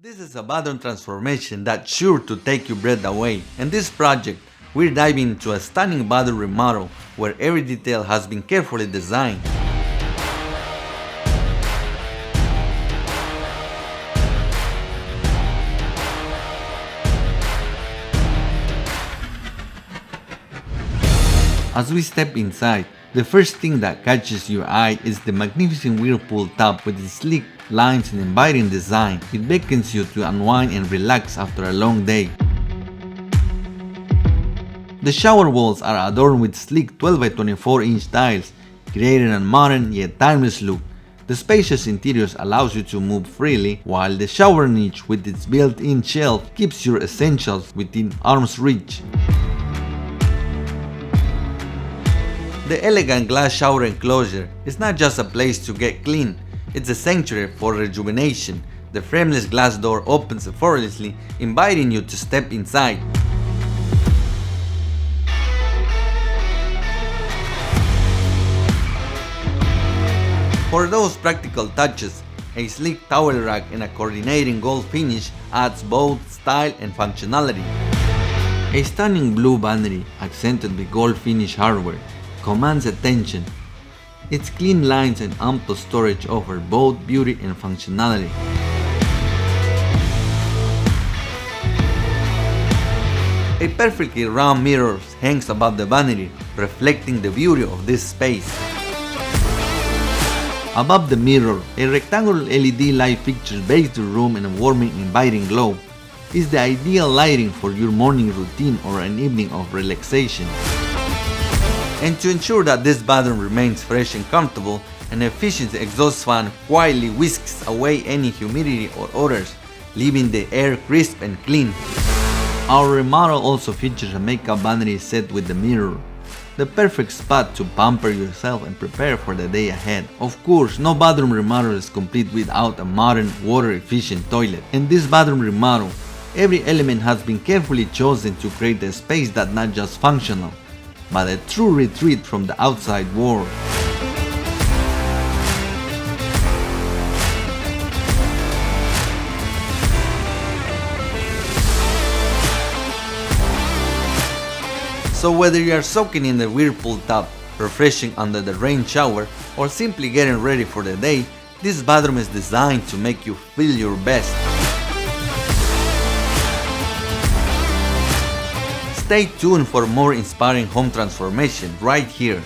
This is a bathroom transformation that's sure to take your breath away. In this project, we're diving into a stunning bathroom remodel where every detail has been carefully designed. As we step inside, the first thing that catches your eye is the magnificent whirlpool tub with its sleek lines and inviting design. It beckons you to unwind and relax after a long day. The shower walls are adorned with sleek 12 by 24 inch tiles, creating a modern yet timeless look. The spacious interiors allows you to move freely, while the shower niche with its built-in shelf keeps your essentials within arm's reach. The elegant glass shower enclosure is not just a place to get clean, it's a sanctuary for rejuvenation. The frameless glass door opens effortlessly, inviting you to step inside. For those practical touches, a sleek towel rack and a coordinating gold finish adds both style and functionality. A stunning blue vanity accented with gold finish hardware commands attention. Its clean lines and ample storage offer both beauty and functionality. A perfectly round mirror hangs above the vanity, reflecting the beauty of this space. Above the mirror, a rectangular LED light fixture bakes the room in a warming, inviting glow. It's the ideal lighting for your morning routine or an evening of relaxation. And to ensure that this bathroom remains fresh and comfortable, an efficient exhaust fan quietly whisks away any humidity or odors, leaving the air crisp and clean. Our remodel also features a makeup vanity set with the mirror, the perfect spot to pamper yourself and prepare for the day ahead. Of course, no bathroom remodel is complete without a modern, water-efficient toilet. In this bathroom remodel, every element has been carefully chosen to create a space that's not just functional, but a true retreat from the outside world. So whether you are soaking in the whirlpool tub, refreshing under the rain shower, or simply getting ready for the day, this bathroom is designed to make you feel your best. Stay tuned for more inspiring home transformation right here.